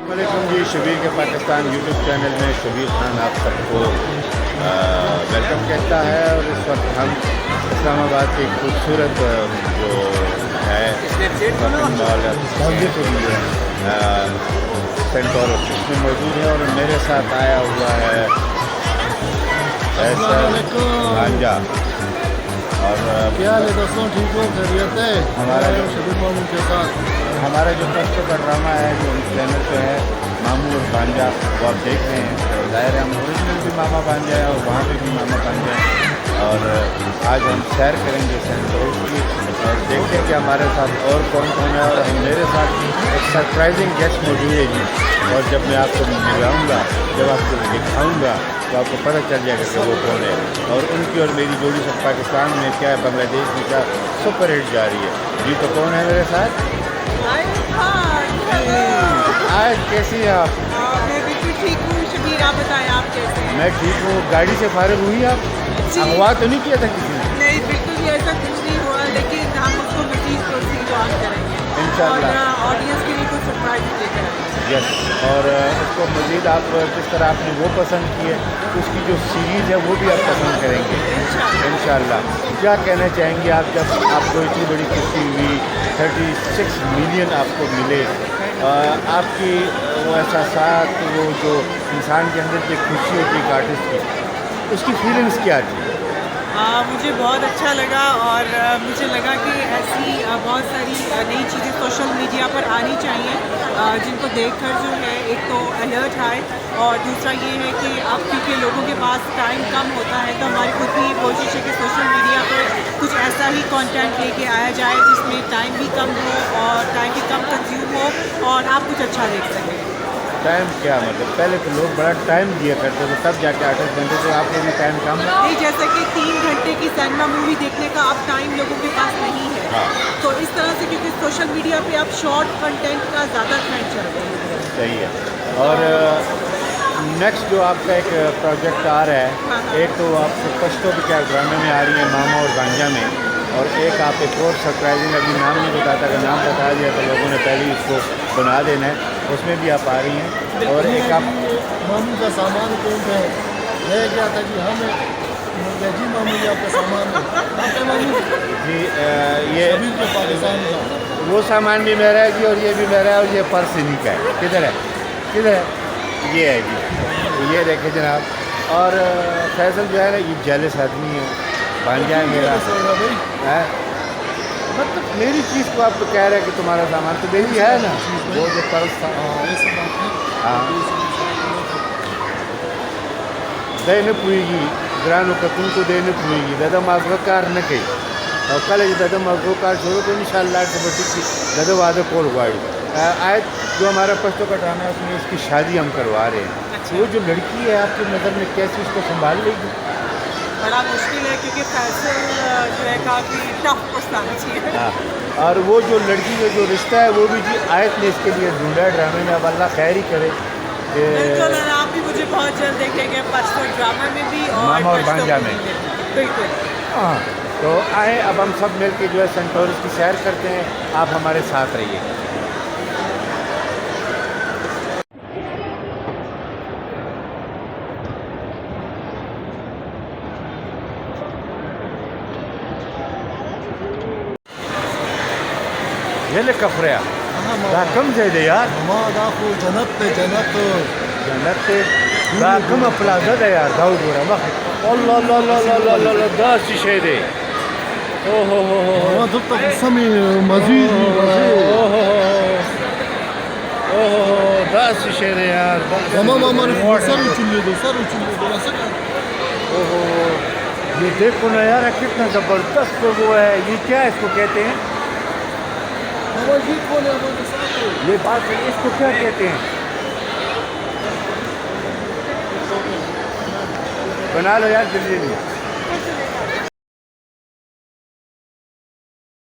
وعلیکم جی، شبیر کے Pakistan YouTube channel میں شبیر خان آپ سب کو ویلکم کہتا ہے. اور اس وقت ہم اسلام آباد کی خوبصورت جو ہے مال سینٹورس اس میں موجود ہے، اور میرے ساتھ آیا ہوا ہے فیصل بھانجا. اور کیا حال ہے دوستوں، ٹھیک ہو؟ خیریت ہے؟ شبیر ماموں کے ساتھ ہمارا جو پرسوں کا ڈرامہ ہے جو چینل پہ ہے ماموں اور بھانجا، وہ آپ دیکھ رہے ہیں. تو ظاہر ہے ہم اوریجنل بھی ماما بھانجا ہے اور وہاں پہ بھی ماما بھانجا ہے. اور آج ہم سیر کریں گے سینٹورس کی اور دیکھتے ہیں کہ ہمارے ساتھ اور کون کون ہے. اور میرے ساتھ ایک سرپرائزنگ گیسٹ موجود ہے جی. اور جب میں آپ کو ملاؤں گا، جب آپ کو دکھاؤں گا تو آپ کو پتہ چل جائے گا کہ وہ کون ہے. اور ان کی اور میری جوڑی سب پاکستان میں کیا ہے، بنگلہ دیش میں کیا سپر ہٹ جا رہی ہے جی. تو کون ہے میرے ساتھ؟ آج کیسی ہیں آپ؟ میں بالکل ٹھیک ہوں شبیر، آپ بتائیں آپ کیسے ہیں؟ میں ٹھیک ہوں. گاڑی سے فارغ ہوئی آپ؟ اغوا تو نہیں کیا تھا کسی نے؟ نہیں، بالکل بھی ایسا کچھ نہیں ہوا، لیکن ہم اس کو مزید پروسیڈ آن کریں گے انشاءاللہ. اور آڈینس کے لیے کچھ سرپرائز دے کر آئیں گے. یس. اور اس کو مزید آپ جس طرح آپ نے وہ پسند کی ہے، اس کی جو سیریز ہے وہ بھی آپ پسند کریں گے انشاءاللہ. کیا کہنا چاہیں گے آپ جب آپ کو اتنی بڑی خوشی ہوئی، 36 ملین آپ کو ملے، آپ کی وہ احساسات، وہ جو انسان کے اندر کی خوشی ہوتی ہے ایک آرٹسٹ کی، اس کی فیلنگس کیا تھی؟ مجھے بہت اچھا لگا، اور مجھے لگا کہ ایسی بہت ساری نئی چیزیں سوشل میڈیا پر آنی چاہیے جن کو دیکھ کر جو ہے ایک تو الرٹ آئے، اور دوسرا یہ ہے کہ اب کیونکہ لوگوں کے پاس ٹائم کم ہوتا ہے تو ہماری خود بھی کوشش ہے کہ سوشل میڈیا پر کچھ ایسا ہی کانٹینٹ لے کے آیا جائے جس میں ٹائم بھی کم ہو اور ٹائم بھی کم کنزیوم ہو اور آپ کچھ اچھا دیکھ سکیں. ٹائم کیا مطلب؟ پہلے تو لوگ بڑا ٹائم دیا کرتے تھے تب جا کے آرٹسٹ بنتے تھے. آپ کو بھی ٹائم کم ہے؟ نہیں، جیسا کہ 3 گھنٹے کی سینما مووی دیکھنے کا اب ٹائم لوگوں کے پاس نہیں ہے. تو اس طرح سے کیونکہ سوشل میڈیا پہ اب شارٹ کنٹینٹ کا زیادہ ٹرینڈ چل رہا ہے. صحیح ہے. اور نیکسٹ جو آپ کا ایک پروجیکٹ آ رہا ہے، ایک تو آپ پشتو بھی کیا ڈرامے میں آ رہی ہیں ماما اور بھانجا میں، اور ایک آپ ایک اور سرپرائزنگ، ابھی نام نہیں بتاتا، اگر نام بتا دیا تو لوگوں نے پہلے ہی اس کو بنا دینا ہے، اس میں بھی آپ آ رہی ہیں. اور ایک آپ ماموں کا سامان کون ہے رہ گیا تھا جی، ہمیں جی ماموں یہ آپ کا سامان ہے، آپ کا ماموں جی یہ شبیر کے پاکستان کا وہ سامان بھی میرا ہے جی، اور یہ بھی میرا ہے، اور یہ پرس انہیں کا ہے. کدھر ہے؟ کدھر ہے؟ یہ ہے جی، یہ دیکھیں جناب. اور فیصل جو ہے نا یہ جیلس آدمی ہے، بھانجا ہے میرا. مطلب میری چیز کو آپ تو کہہ رہے ہیں کہ تمہارا سامان تو میری ہے نا، وہ جو پرس تھا. ہاں دے نہ پوئے گی گرانو کتن کو دے نہ پوئے گی دادا مازغہ کار نہ کہی. اور کل دادا مازغہ کار شروع تو انشاءاللہ کبٹی کی دادا وعدہ کول گاڑی آج جو ہمارا پشتوں کا ڈرامہ ہے اس میں اس کی شادی ہم کروا رہے ہیں. وہ جو لڑکی ہے آپ کی نظر میں کیسے اس کو سنبھال لے گی؟ بڑا مشکل ہے کیونکہ فیصل جو ہے کافی ٹف پرسنالٹی ہے. ہاں. اور وہ جو لڑکی کا جو رشتہ ہے وہ بھی جی آیت نے اس کے لیے ڈھونڈا ہے ڈرامے میں. اب اللہ خیر ہی کرے. بالکل، اور آپ بھی مجھے بہت جلد دیکھیں گے پشتو ڈرامہ میں بھی ماما اور پشتو بھانجا میں. مووی بھی. بالکل. ہاں تو آئیں اب ہم سب مل کے جو ہے سینٹورس کی سیر کرتے ہیں. آپ ہمارے ساتھ رہیے. یہ لے کفریا دا کم ځای دی یار؟ ما دا خو جنت ته جنت جنت دی. دا کومه پلازه ده یار؟ دا وګوره مخې. الله الله الله الله الله الله داسې شی دی. اوهو ما دلته خو سمې مزې دي اوهو داسې شی دی یار. زما ماما نے سر اچھلیدو څنګه؟ اوہو یہ دیکھو نا یار کتنا زبردست وہ ہے. یہ کیا اس کو کہتے ہیں؟ ماما یہ کون ہے ہمارے ساتھ؟ یہ بات اس کو کیا کہتے ہیں؟ بنا لو یار جلدی جلدی.